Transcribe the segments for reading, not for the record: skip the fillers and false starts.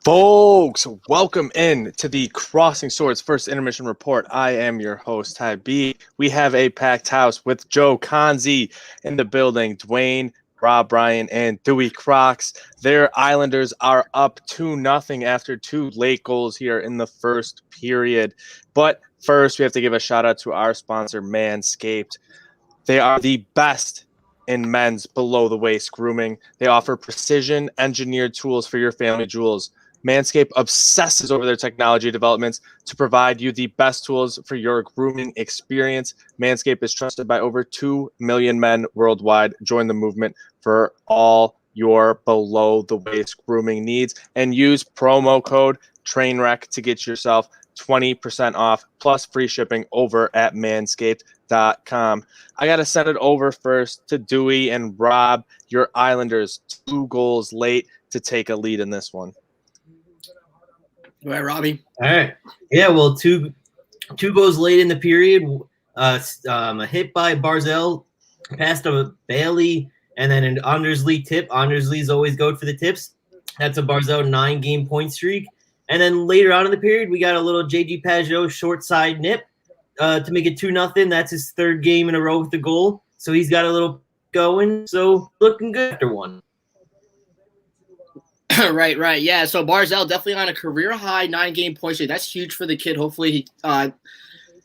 Folks, welcome in to the Crossing Swords First Intermission Report. I am your host, Ty B. We have a packed house with Joe Conzi in the building, Dwayne, Rob Bryan, and Dewey Crocs. Their Islanders are up 2-0 after two late goals here in the first period. But first, we have to give a shout out to our sponsor, Manscaped. They are the best in men's below-the-waist grooming. They offer precision-engineered tools for your family jewels. Manscaped obsesses over their technology developments to provide you the best tools for your grooming experience. Manscaped is trusted by over 2 million men worldwide. Join the movement for all your below-the-waist grooming needs and use promo code TRAINWRECK to get yourself 20% off plus free shipping over at manscaped.com. I got to send it over first to Dewey and Rob. Your Islanders 2 goals late to take a lead in this one. All right, Robbie. All right. Yeah, well, two goals late in the period. A hit by Barzell, pass to Bailey, and then an Andersley tip. Andersley's always go for the tips. That's a Barzell 9-game point streak. And then later on in the period, we got a little J.G. Pageau short side nip to make it 2-0. That's his third game in a row with the goal. So he's got a little going. So looking good after one. Right. Yeah, so Barzell definitely on a career-high 9-game point streak. That's huge for the kid. Hopefully he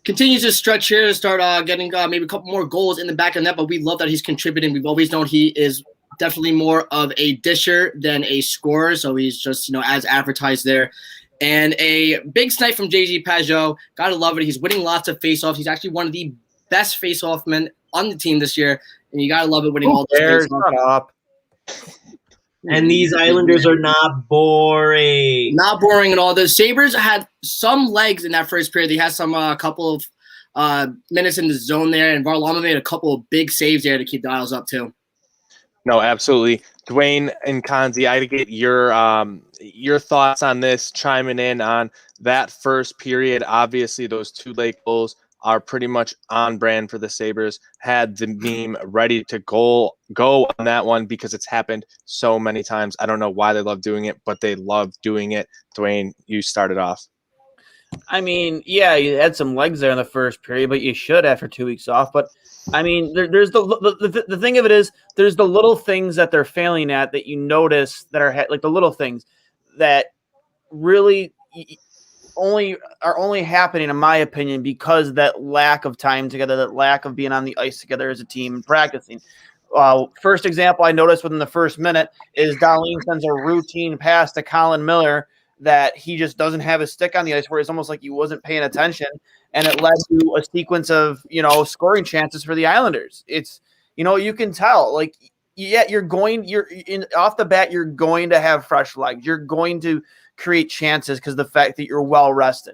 continues to stretch here to start getting maybe a couple more goals in the back of the net, but we love that he's contributing. We've always known he is definitely more of a disher than a scorer, so he's just, as advertised there. And a big snipe from J.G. Pageau. Gotta love it. He's winning lots of faceoffs. He's actually one of the best faceoff men on the team this year, and you gotta love it winning all those faceoffs. Shut up. And these Islanders are not boring. Not boring at all. The Sabres had some legs in that first period. They had some couple of minutes in the zone there, and Varlamov made a couple of big saves there to keep the Isles up too. No, absolutely. Dwayne and Conzi, I get your thoughts on this, chiming in on that first period. Obviously, those 2 late goals are pretty much on brand for the Sabres. Had the meme ready to go on that one because it's happened so many times. I don't know why they love doing it, but they love doing it. Dwayne, you started off. I mean, yeah, you had some legs there in the first period, but you should after 2 weeks off. But I mean, there's the thing of it is there's the little things that they're failing at that you notice that are like the little things that really are only happening, in my opinion, because that lack of time together, that lack of being on the ice together as a team and practicing. First example I noticed within the first minute is Dahlin sends a routine pass to Colin Miller that he just doesn't have his stick on the ice, where it's almost like he wasn't paying attention, and it led to a sequence of scoring chances for the Islanders. It's you can tell, like, yeah, off the bat you're going to have fresh legs, you're going to create chances because the fact that you're well rested,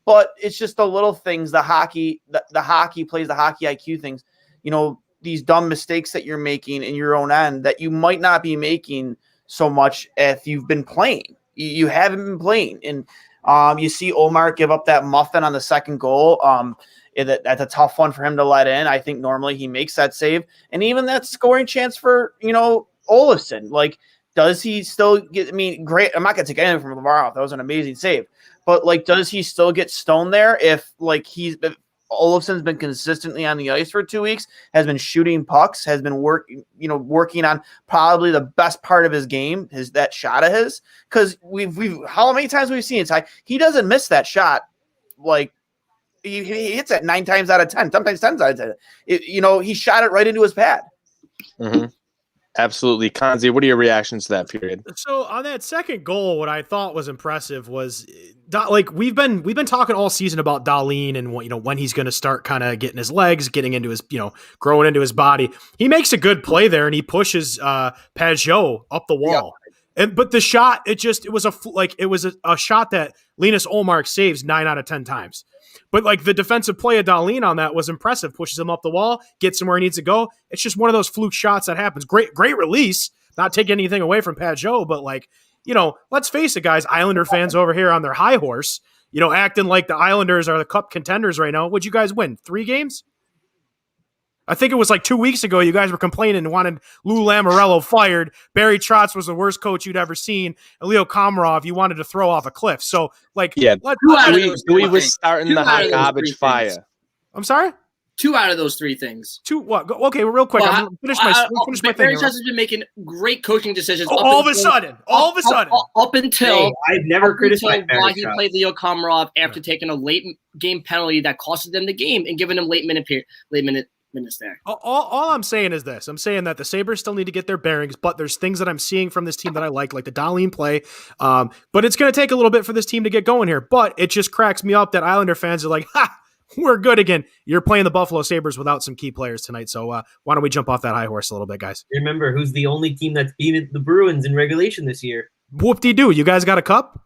but it's just the little things, the hockey plays, the hockey IQ things, these dumb mistakes that you're making in your own end that you might not be making so much if you've been playing. You haven't been playing, and you see Omar give up that muffin on the second goal. That's a tough one for him to let in. I think normally he makes that save, and even that scoring chance for Olofsson. Like, does he still get? I mean, great. I'm not gonna take anything from Lavarov. That was an amazing save, but like, does he still get stoned there if Olofsson's been consistently on the ice for 2 weeks, has been shooting pucks, has been working on probably the best part of his game, that shot of his. Because we've how many times we've seen it, he doesn't miss that shot. Like, he hits it 9 times out of 10, sometimes 10 times out of 10. He shot it right into his pad. Mm-hmm. Absolutely. Conzi, what are your reactions to that period? So on that second goal, what I thought was impressive was we've been talking all season about Dahlin and when he's going to start kind of getting his legs, getting into his, growing into his body. He makes a good play there and he pushes Pageau up the wall. Yeah. But the shot, it was a shot that Linus Ullmark saves 9 out of 10 times. But like the defensive play of Dahlin on that was impressive. Pushes him up the wall, gets him where he needs to go. It's just one of those fluke shots that happens. Great release. Not taking anything away from Pageau, but let's face it, guys. Islander fans over here on their high horse, acting like the Islanders are the cup contenders right now. Would you guys win 3 games? I think it was like 2 weeks ago you guys were complaining and wanted Lou Lamoriello fired. Barry Trotz was the worst coach you'd ever seen. And Leo Komarov you wanted to throw off a cliff. So, like, Yeah, Dewey was starting the hot garbage fire. I'm sorry? 2 out of those 3 things. 2 what? Okay, real quick. I'm going to finish my Barry thing. Trotz has been making great coaching decisions. All of a sudden. Up until Hey, I've never criticized why Barry he Trotz. played Leo Komarov after taking a late game penalty that costed them the game and giving them late minutes there. All I'm saying is this. I'm saying that the Sabres still need to get their bearings, but there's things that I'm seeing from this team that I like the Dahlin play. But it's going to take a little bit for this team to get going here. But it just cracks me up that Islander fans are like, ha, we're good again. You're playing the Buffalo Sabres without some key players tonight. So why don't we jump off that high horse a little bit, guys? Remember, who's the only team that's beaten the Bruins in regulation this year? Whoop-de-doo. You guys got a cup?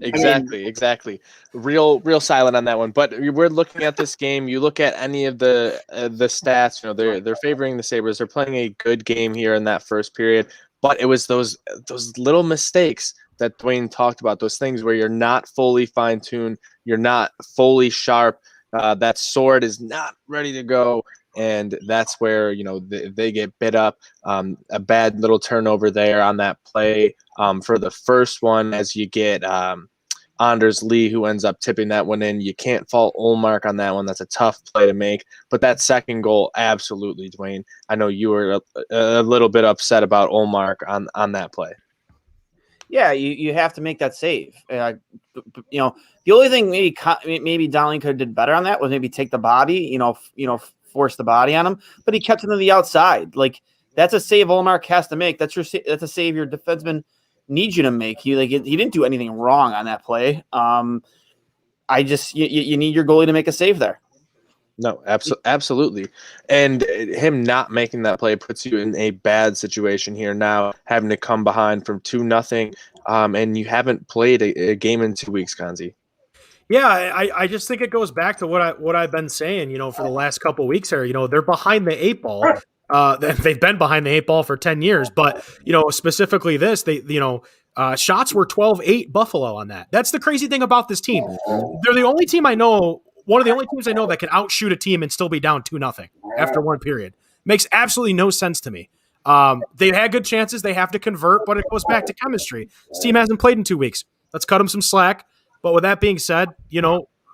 Exactly. Real silent on that one. But we're looking at this game. You look at any of the stats. You know, they're favoring the Sabres. They're playing a good game here in that first period. But it was those little mistakes that Dwayne talked about. Those things where you're not fully fine tuned. You're not fully sharp. That sword is not ready to go. And that's where, you know, they get bit up. A bad little turnover there on that play for the first one, as you get Anders Lee, who ends up tipping that one in. You can't fault Olmark on that one. That's a tough play to make. But that second goal, absolutely, Dwayne. I know you were a little bit upset about Olmark on that play. Yeah, you have to make that save. You know, the only thing maybe Dahlin could have did better on that was maybe take the body, force the body on him, but he kept him to the outside. Like, that's a save Olmark has to make. That's a save your defenseman needs you to make. He didn't do anything wrong on that play. You need your goalie to make a save there. No, absolutely. And him not making that play puts you in a bad situation here now, having to come behind from 2-0, and you haven't played a game in 2 weeks, Kanzi. Yeah, I just think it goes back to what I've been saying, for the last couple of weeks here. They're behind the 8 ball. They've been behind the 8 ball for 10 years, but specifically this, shots were 12-8 Buffalo on that. That's the crazy thing about this team. They're the only team I know, one of the only teams I know that can outshoot a team and still be down 2-0 after one period. Makes absolutely no sense to me. They've had good chances. They have to convert, but it goes back to chemistry. This team hasn't played in 2 weeks. Let's cut them some slack. But with that being said,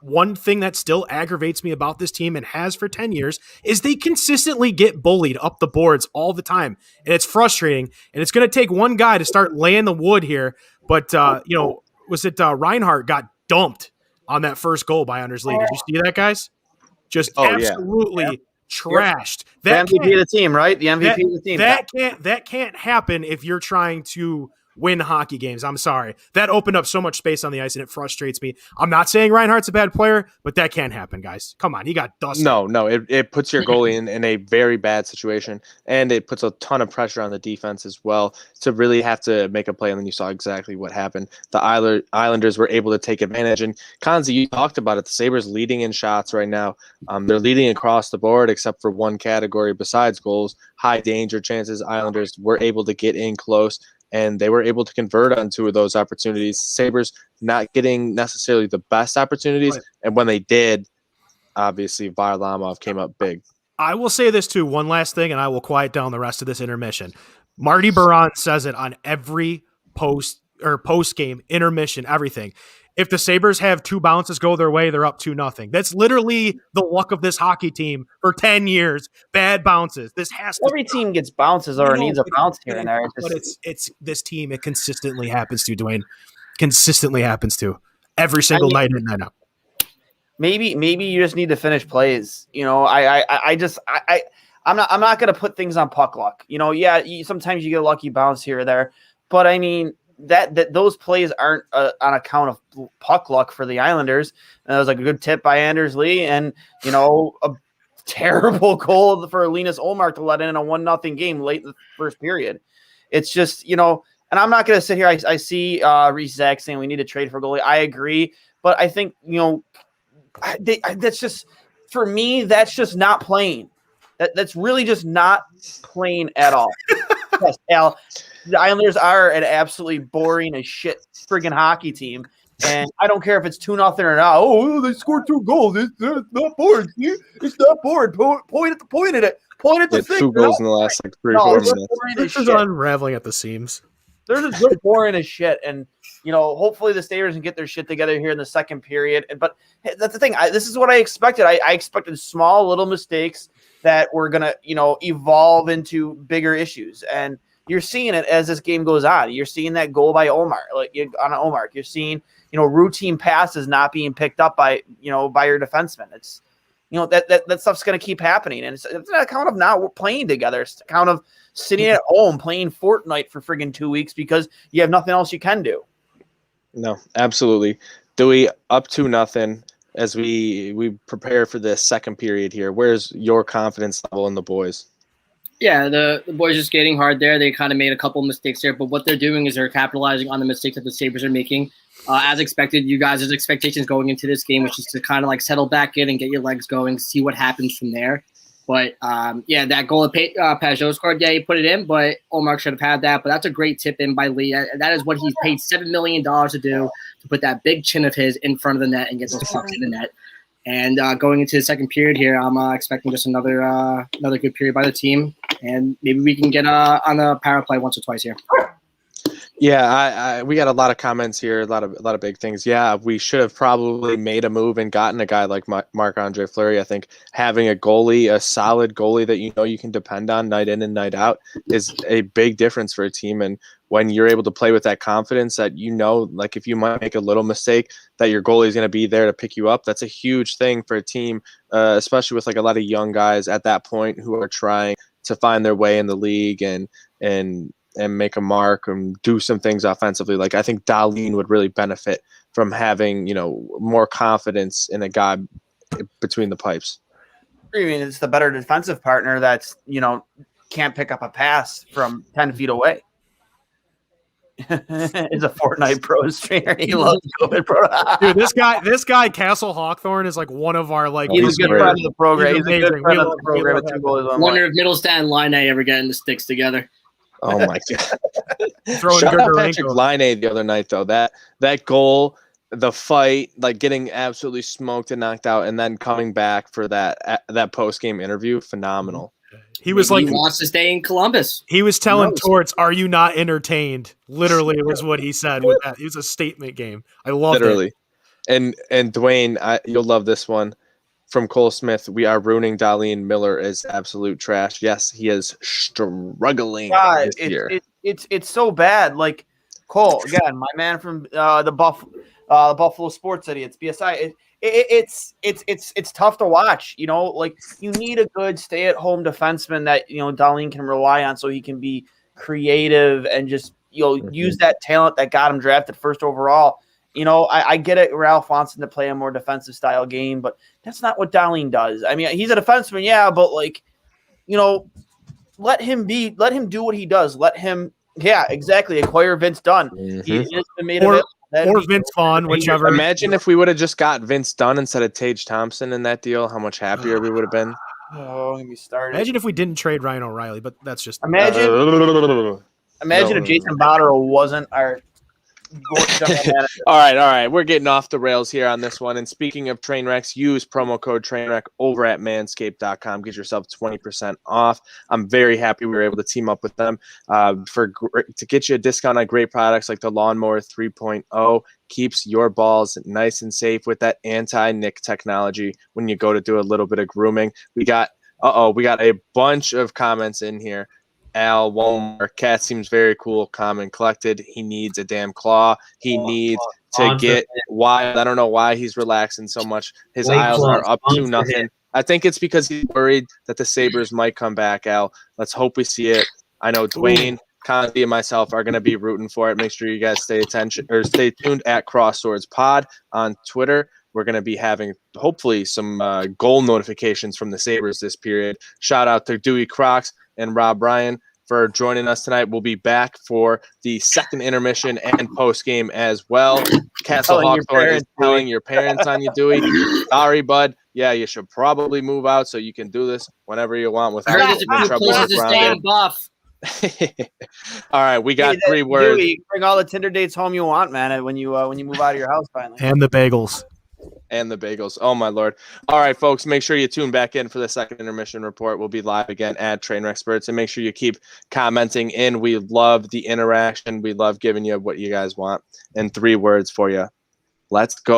one thing that still aggravates me about this team and has for 10 years is they consistently get bullied up the boards all the time. And it's frustrating. And it's going to take one guy to start laying the wood here. But, was it Reinhart got dumped on that first goal by Anders Lee? Did you see that, guys? Just absolutely trashed. The MVP of the team, right? The MVP of the team. That can't happen if you're trying to win hockey games. I'm sorry. That opened up so much space on the ice, and it frustrates me. I'm not saying Reinhardt's a bad player, but that can't happen, guys. Come on, he got dusted. No, it puts your goalie in a very bad situation, and it puts a ton of pressure on the defense as well to really have to make a play, and then you saw exactly what happened. The Islanders were able to take advantage, and Kanzi, you talked about it. The Sabres leading in shots right now. They're leading across the board except for one category besides goals. High danger chances. Islanders were able to get in close, and they were able to convert on 2 of those opportunities. Sabres not getting necessarily the best opportunities, right. And when they did, obviously Varlamov came up big. I will say this too, one last thing, and I will quiet down the rest of this intermission. Marty Baron says it on every post game, intermission, everything. If the Sabres have 2 bounces go their way, they're up 2-0. That's literally the luck of this hockey team for 10 years. Bad bounces. This has to every team gets bounces or needs a bounce here and there. But it's this team. It consistently happens to, Dwayne. Consistently happens to every single night in and night out. Maybe you just need to finish plays. I'm not going to put things on puck luck. Sometimes you get a lucky bounce here or there, but I mean. That those plays aren't on account of puck luck for the Islanders. And it was like a good tip by Anders Lee, and a terrible goal for Linus Olmark to let in a 1-0 game late in the first period. It's just and I'm not going to sit here. I see Reese Zach saying we need to trade for goalie. I agree, but I think that's just for me. That's just not playing. That's really just not playing at all. Yes, Al. The Islanders are an absolutely boring as shit friggin' hockey team, And I don't care if it's 2-0 or not. Oh, they scored 2 goals. It's not bored. See? It's not bored. Point at it. Point at the thing. 2 goals in the last like 3 or 4 minutes. This is unraveling at the seams. They're just boring as shit. And, hopefully the Sabres can get their shit together here in the second period. But that's the thing. This is what I expected. I expected small little mistakes that were going to, evolve into bigger issues. And you're seeing it as this game goes on. You're seeing that goal by Omar, You're seeing, routine passes not being picked up by your defenseman. It's, that stuff's going to keep happening. And it's not a count of not playing together. It's a count of sitting at home playing Fortnite for friggin' 2 weeks because you have nothing else you can do. No, absolutely. Dewey, up 2-0 as we prepare for this second period here. Where's your confidence level in the boys? Yeah, the boys are skating hard there. They kind of made a couple mistakes there, but what they're doing is they're capitalizing on the mistakes that the Sabres are making. As expected, you guys' expectations going into this game was just to kind of like settle back in and get your legs going, see what happens from there. But, that goal that Pajot scored, he put it in, but Omar should have had that. But that's a great tip in by Lee. That is what he's paid $7 million to do, to put that big chin of his in front of the net and get those pucks in the net. And going into the second period here, I'm expecting just another good period by the team. And maybe we can get on the power play once or twice here. Yeah, we got a lot of comments here, a lot of big things. Yeah, we should have probably made a move and gotten a guy like Marc-Andre Fleury. I think having a solid goalie that you can depend on night in and night out is a big difference for a team. And when you're able to play with that confidence that like if you might make a little mistake, that your goalie is going to be there to pick you up, that's a huge thing for a team, especially with like a lot of young guys at that point who are trying to find their way in the league and make a mark and do some things offensively. Like I think Dahlin would really benefit from having, more confidence in a guy between the pipes. I mean, it's the better defensive partner that's, can't pick up a pass from 10 feet away. It's a Fortnite pro streamer. He loves COVID pro. Dude, this guy Castle Hawthorne is like one of our He's a good friend of the program. He's a good friend of the program. Wonder if Middlestat and Line ever getting the sticks together. Oh my god! Shout out Patrick Laine the other night though. That goal, the fight, like getting absolutely smoked and knocked out, and then coming back for that post game interview, phenomenal. He was he wants to stay in Columbus. He was telling Torts, "Are you not entertained?" Literally, was what he said with that. It was a statement game. I love it. And Dwayne, you'll love this one. From Cole Smith, we are ruining Dahlin. Miller is absolute trash. Yes, he is struggling this year. It's so bad. Like Cole, again, my man from the Buffalo Sports Idiots, BSI. It's tough to watch. Like you need a good stay-at-home defenseman that Dahlin can rely on, so he can be creative and just use that talent that got him drafted first overall. I get it. Ralph wants him to play a more defensive style game, but that's not what Dahlin does. I mean, he's a defenseman, yeah, but let him do what he does. Let him, exactly. Acquire Vince Dunn. Mm-hmm. He has been made available. Or Vince Vaughn, whichever. Imagine if we would have just got Vince Dunn instead of Tage Thompson in that deal, how much happier we would have been. Oh, let me start. Imagine if we didn't trade Ryan O'Reilly, but that's just imagine if Jason Botterill wasn't our all right. We're getting off the rails here on this one. And speaking of train wrecks, use promo code trainwreck over at manscaped.com. Get yourself 20% off. I'm very happy we were able to team up with them to get you a discount on great products like the Lawnmower 3.0. Keeps your balls nice and safe with that anti-nick technology when you go to do a little bit of grooming. We got a bunch of comments in here. Al Walmart, cat seems very cool, calm and collected. He needs a damn claw. He needs to get wild. I don't know why he's relaxing so much. His aisles are up to nothing. I think it's because he's worried that the Sabres might come back, Al. Let's hope we see it. I know Dwayne, Conzi, and myself are going to be rooting for it. Make sure you guys stay tuned at Cross Swords Pod on Twitter. We're going to be having, hopefully, some goal notifications from the Sabres this period. Shout out to Dewey Crocs and Rob Ryan for joining us tonight. We'll be back for the second intermission and post game as well. Castle Hawthorne is telling your parents on you, Dewey. Sorry, bud. Yeah, you should probably move out so you can do this whenever you want without any trouble around it. Buff. All right, we got three words. Dewey, bring all the Tinder dates home you want, man. When you move out of your house finally. And the bagels. And the bagels. Oh, my Lord. All right, folks, make sure you tune back in for the second intermission report. We'll be live again at Trainer Experts. And make sure you keep commenting in. We love the interaction. We love giving you what you guys want. And 3 words for you. Let's go.